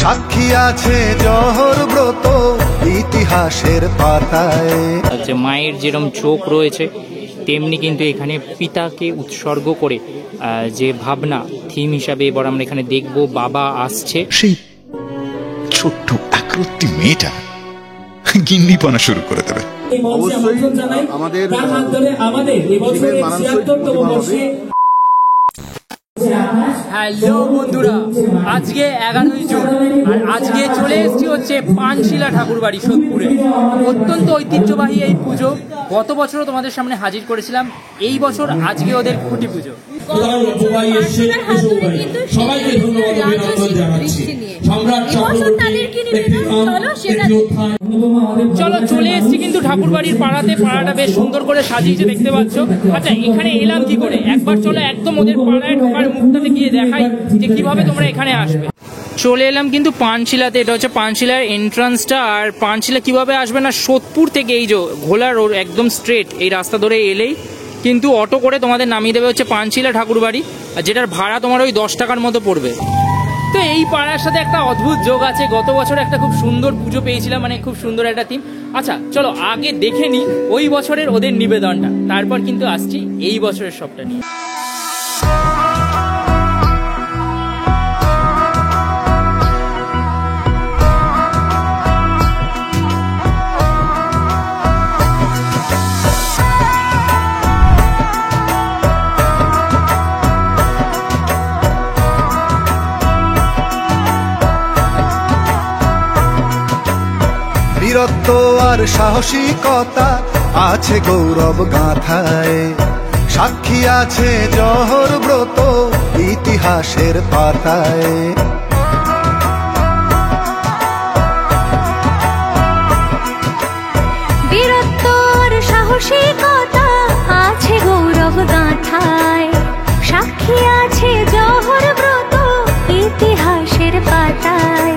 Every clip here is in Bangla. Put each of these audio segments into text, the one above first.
সাক্ষী আছে জহর ব্রত ইতিহাসের পাতায়। আচ্ছা, মায়ের যেরকম চোখ রয়েছে তেমনি কিন্তু এখানে পিতাকে উৎসর্গ করে যে ভাবনা থিম হিসাবে এবার আমরা এখানে দেখব। বাবা আসছে, সেই ছোট্ট একরত্তি মেয়েটা গিন্নিপনা শুরু করে দেবে। হ্যালো বন্ধুরা, আজকে 11ই জুন আর আজকে চলে এসেছি হচ্ছে পানশিলা ঠাকুরবাড়ি সোদপুরে। অত্যন্ত ঐতিহ্যবাহী এই পুজো, গত বছরও তোমাদের সামনে হাজির করেছিলাম, এই বছর আজকে ওদের খুঁটি পুজো। চলো চলে এসছি কিন্তু ঠাকুরবাড়ির পাড়াতে, পাড়াটা বেশ সুন্দর করে সাজিয়েছে দেখতে পাচ্ছ। আচ্ছা, এখানে এলাম কি করে, একবার চলো একদম ওদের পাড়ায় ঢোকার মুখটাতে গিয়ে দেখাই যে কিভাবে তোমরা এখানে আসবে। চলে এলাম কিন্তু পানশিলাতে, এটা হচ্ছে পানশিলার এন্ট্রান্সটা। আর পানশিলা কিভাবে আসবে না, সোদপুর থেকে এই যে ঘোলা রোড একদম স্ট্রেট এই রাস্তা ধরে এলেই কিন্তু অটো করে তোমাদের নামিয়ে দেবে হচ্ছে পানশিলা ঠাকুরবাড়ি, আর যেটার ভাড়া তোমার ওই 10 টাকার মতো পড়বে। তো এই পাড়ার সাথে একটা অদ্ভুত যোগ আছে, গত বছর একটা খুব সুন্দর পুজো পেয়েছিলাম, মানে খুব সুন্দর একটা থিম। আচ্ছা চলো আগে দেখে নিই ওই বছরের ওদের নিবেদনটা, তারপর কিন্তু আসছি এই বছরের সবটা নিয়ে। বীরত্ব আর সাহসিকতা আছে গৌরব গাথায়, সাক্ষী আছে জহর ব্রত ইতিহাসের পাতায়। বীরত্ব আর সাহসিকতা আছে গৌরব গাথায়, সাক্ষী আছে জহর ব্রত ইতিহাসের পাতায়।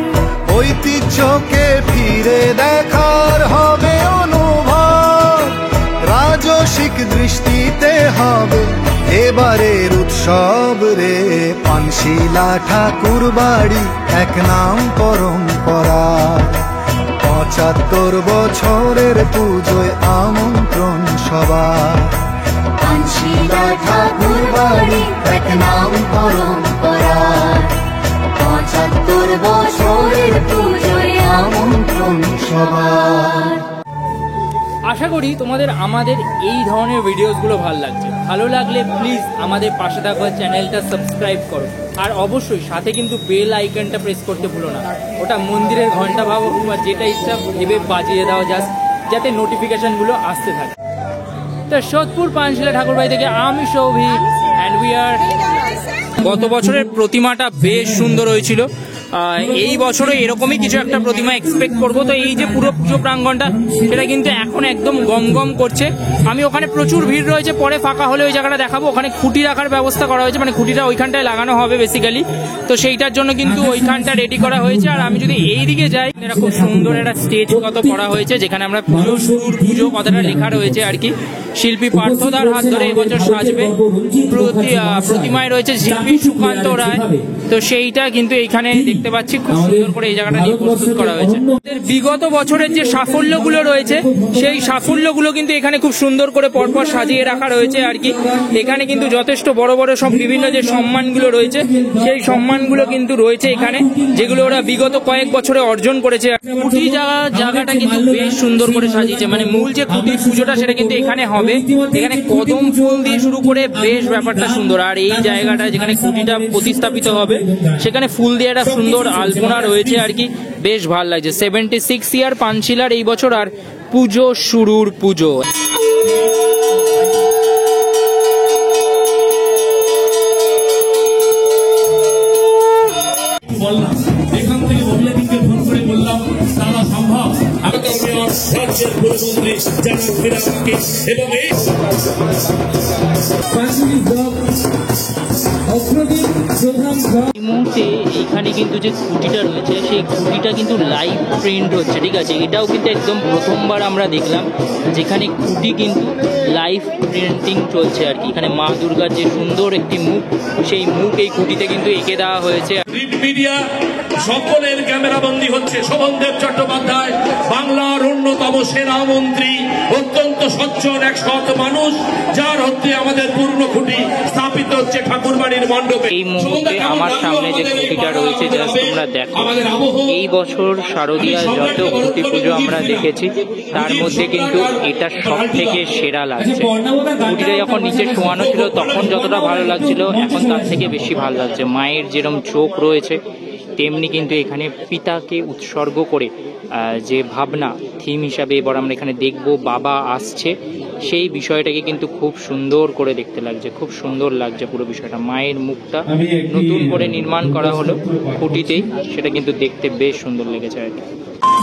ঐতিহ্যকে ফিরে দেখার হবে অনুভব, রাজসিক দৃষ্টিতে হবে এবারের উৎসব রে। পানশিলা ঠাকুরবাড়ি এক নাম পরম্পরা, 75 বছরের পুজোয় আমন্ত্রণ সবার। পানশিলা ঠাকুরবাড়ি এক নাম পরম্পরা, 75 বছরের পুজোয় আমন্ত্রণ সবার। আশা করি তোমাদের আমাদের এই ধরনের ভিডিওসগুলো ভালো লাগছে। ভালো লাগলে প্লিজ আমাদের পাশে থাকা চ্যানেলটা সাবস্ক্রাইব করো, আর অবশ্যই সাথে কিন্তু বেল আইকনটা প্রেস করতে ভুলো না। ওটা মন্দিরের ঘন্টা ভাবো কিংবা যেটা ইচ্ছা ভেবে বাজিয়ে দাও, জাস্ট যাতে নোটিফিকেশনগুলো আসতে থাকে। তো সোদপুর পানশিলা ঠাকুরবাড়ি থেকে আমি সৌভিক, অ্যান্ড উই আর। গত বছরের প্রতিমাটা বেশ সুন্দর হয়েছিল, এই বছরও এরকমই কিছু একটা প্রতিমা এক্সপেক্ট করব। তো এই যে পুরো পুজো প্রাঙ্গণটা সেটা কিন্তু এখন একদম গম গম করছে। আমি ওখানে প্রচুর ভিড় রয়েছে, পরে ফাঁকা হলে ওই জায়গাটা দেখাবো। ওখানে খুঁটি রাখার ব্যবস্থা করা হয়েছে, মানে খুঁটিটা ওইখানটায় লাগানো হবে বেসিক্যালি, তো সেইটার জন্য কিন্তু ওইখানটা রেডি করা হয়েছে। আর আমি যদি এই দিকে যাই, এটা খুব সুন্দর একটা স্টেজ কত করা হয়েছে, যেখানে আমরা পুজো শুরুর পুজো কথাটা লেখা রয়েছে আর কি। শিল্পী পার্থদার হাত ধরে এবছর সাজবে, প্রতিমায় রয়েছে শিল্পী সুকান্ত রায়। তো সেইটা কিন্তু এইখানে দেখতে পাচ্ছি খুব সুন্দর করে এই জায়গাটা নিয়ে প্রস্তুত করা হয়েছে। বিগত বছরের যে সাফল্যগুলো রয়েছে সেই সাফল্যগুলো কিন্তু এখানে খুব সুন্দর করে পরপর সাজিয়ে রাখা রয়েছে আর কি। এখানে কিন্তু যথেষ্ট বড় বড় সব বিভিন্ন যে সম্মানগুলো রয়েছে সেই সম্মানগুলো কিন্তু রয়েছে এখানে, যেগুলো ওরা বিগত কয়েক বছরে অর্জন করেছে। খুঁটি জায়গাটা কিন্তু বেশ সুন্দর করে সাজিয়েছে, মানে মূল যে খুঁটির পুজোটা সেটা কিন্তু এখানে হবে। এখানে কদম ফুল দিয়ে শুরু করে বেশ ব্যাপারটা সুন্দর। আর এই জায়গাটা যেখানে খুঁটিটা প্রতিস্থাপিত হবে সেখানে ফুল দিয়ে একটা সুন্দর আলপনা রয়েছে আর কি, বেশ ভালো লাগছে। 76 ইয়ার পানশিলার এই বছর, আর পুজো শুরুর পুজো। এখান থেকে মহিলাদিকে ফোন করে বললাম তারা সম্ভব রাজ্যের মুখ্যমন্ত্রী জনাব বিরাটকে এবং এই পানশিলি ব্লক অগ্রদীপ প্রধান এই মুহূর্তে এইখানে কিন্তু যে খুঁটিটা রয়েছে সেই খুঁটিটা কিন্তু লাইভ প্রিন্ট হচ্ছে, ঠিক আছে। এটাও কিন্তু একদম প্রথমবার আমরা দেখলাম যেখানে খুঁটি কিন্তু লাইভ প্রিন্টিং চলছে আর কি। এখানে মা দুর্গার যে সুন্দর একটি মুখ, সেই মুখ এই খুঁটিতে কিন্তু এঁকে দেওয়া হয়েছে। প্রিন্ট মিডিয়া সকলের ক্যামেরাবন্দি হচ্ছে শোভনদেব চট্টোপাধ্যায়, বাংলার অন্যতম সেনা মন্ত্রী, অত্যন্ত সচ্ছল এক সৎ মানুষ, যার হচ্ছে আমাদের পূর্ণ খুঁটি স্থাপিত হচ্ছে ঠাকুরবাড়ির মণ্ডপে। এই মুহূর্তে আমার সামনে যে খুঁটিটা রয়েছে জাস্ট তোমরা দেখো। এই বছর শারদীয়ার যত খুঁটি পুজো আমরা দেখেছি তার মধ্যে কিন্তু এটা সব থেকে সেরা লাগছে। খুঁটিটা যখন নিচে শোয়ানো ছিল তখন যতটা ভালো লাগছিল, এখন তার থেকে বেশি ভালো লাগছে। মায়ের যেরকম চোখ রয়েছে তেমনি কিন্তু এখানে পিতাকে উৎসর্গ করে যে ভাবনা থিম হিসাবে এবার আমরা এখানে দেখব বাবা আসছে, সেই বিষয়টাকে কিন্তু খুব সুন্দর করে দেখতে লাগছে, খুব সুন্দর লাগছে পুরো বিষয়টা। মায়ের মুখটা নতুন করে নির্মাণ করা হলো খুঁটিতেই, সেটা কিন্তু দেখতে বেশ সুন্দর লেগেছে আর কি।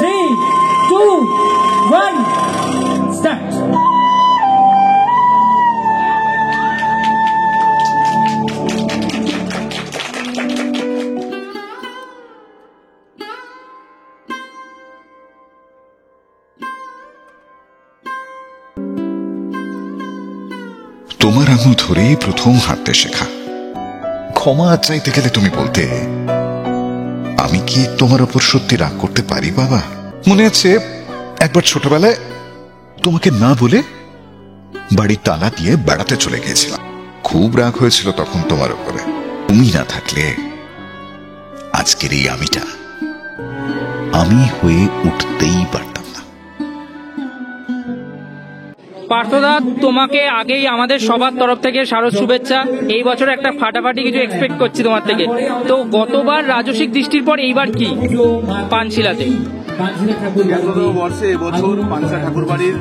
3, 2, 1, start. তোমার আঙুল ধরেই প্রথম হাঁটতে শেখা। ক্ষমা চাইতে গেলে তুমি বলতে, আমি কি তোমার ওপর সত্যি রাগ করতে পারি বাবা? মনে আছে একবার ছোটবেলায় তোমাকে না বলে বাড়ির তালা দিয়ে বেড়াতে চলে গিয়েছিলাম। খুব রাগ হয়েছিল তখন তোমার উপরে। তুমি না থাকলে আজকের এই আমি হয়ে উঠতেই পারতাম না। পার্থদা, তোমাকে আগেই আমাদের সবার তরফ থেকে শারদ শুভেচ্ছা। এই বছর একটা ফাটাফাটি কিছু এক্সপেক্ট করছি তোমার থেকে। তো গতবার রাজসিক দৃষ্টির পর এইবার কি পানশিলাতে? বর্ষে এবছর পানশিলা ঠাকুরবাড়ির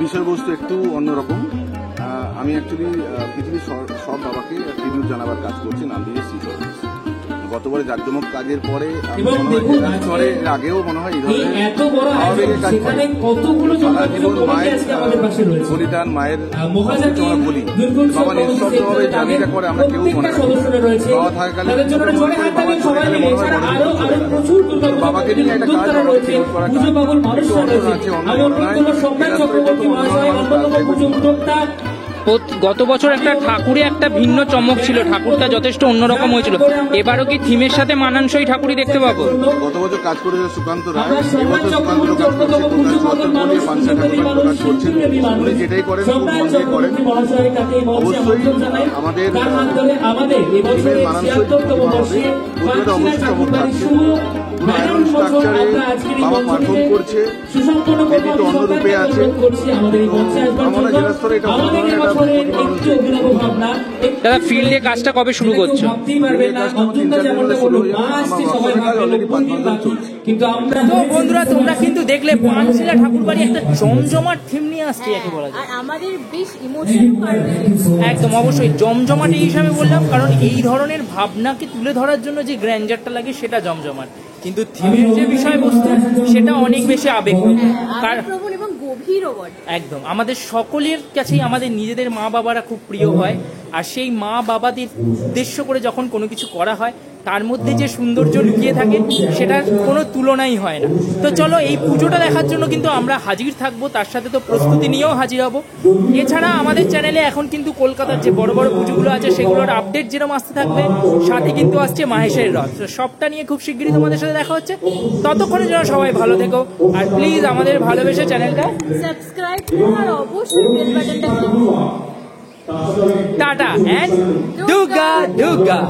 বিষয়বস্তু একটু অন্যরকম। আমি অ্যাকচুয়ালি পৃথিবীর সব বাবাকে ট্রিবিউট জানাবার কাজ করছি, নাম দিয়ে শিশর। গতবারে জাঁকজমক কাজের পরে আগেও মনে হয় এই ধরনের আবেগের কাজ করে সারা জীবন মায়ের বলিদান, মায়ের বলি বাবা নিঃশব্দভাবে জামিটা করে আমরা কেউ মনে রাখি। বাবা থাকাকালে বাবা চলে গেলে মনে হয় বাবাকে নিয়ে একটা কাজ আমাকে করা আছে, গত বছর একটা ঠাকুরে একটা ভিন্ন চমক ছিল, ঠাকুরটা যথেষ্ট অন্যরকম হয়েছিল। এবারও কি থিমের সাথে মানানসই ঠাকুরই দেখতে পাবো? গত বছর কাজ করেছে সুকান্ত রায়, এবছর সুকান্ত কাজ করছে পানশিলা ঠাকুরবাড়ি প্রকাশ করছেন। উনি যেটাই করেন খুব মন দিয়ে করেন। অবশ্যই আমাদের মানানসই পুজোটা অবশ্যই চমক থাকছে। আয়রন স্ট্রাকচারে বাবা পারফর্ম করছে, দেবী তো অন্য রূপে আছে। আমরা জেলা স্তরে এটা দাদা, ফিল্ডে কাজটা কবে শুরু করছো? তো বন্ধুরা, তোমরা কিন্তু দেখলে পানশিলা ঠাকুরবাড়ি একটা জমজমাট থিম নিয়ে আসছে, একে বলা যায় আমাদের বেশ ইমোশনাল। একদম অবশ্যই জমজমাট এই হিসাবে বললাম কারণ এই ধরনের ভাবনাকে তুলে ধরার জন্য যে গ্র্যান্ডারটা লাগে সেটা জমজমাট, কিন্তু থিমের যে বিষয়বস্তু সেটা অনেক বেশি আবেগপ্রবণ এবং গভীরও বটে। একদম আমাদের সকলের কাছেই আমাদের নিজেদের মা বাবারা খুব প্রিয় হয়, আর সেই মা বাবাদের উদ্দেশ্য করে যখন কোনো কিছু করা হয় তার মধ্যে যে সৌন্দর্য লুকিয়ে থাকে সেটার কোনো তুলনাই হয় না। তো চলো, এই পুজোটা দেখার জন্য কিন্তু আমরা হাজির থাকবো, তার সাথে তো প্রস্তুতি নিয়েও হাজির হব। এছাড়া আমাদের চ্যানেলে এখন কিন্তু কলকাতার যে বড় বড় পুজোগুলো আছে সেগুলোর আপডেট যেরকম আসতে থাকবে, সাথে কিন্তু আসছে মাহেশের রথ। তো সবটা নিয়ে খুব শিগগিরই তোমাদের সাথে দেখা হচ্ছে। ততক্ষণের জন্য সবাই ভালো থেকো, আর প্লিজ আমাদের ভালোবেসে চ্যানেলটা সাবস্ক্রাইব করুন আর অবশ্যই বেল বাটনটা ক্লিক করুন। Tata and Durga Durga.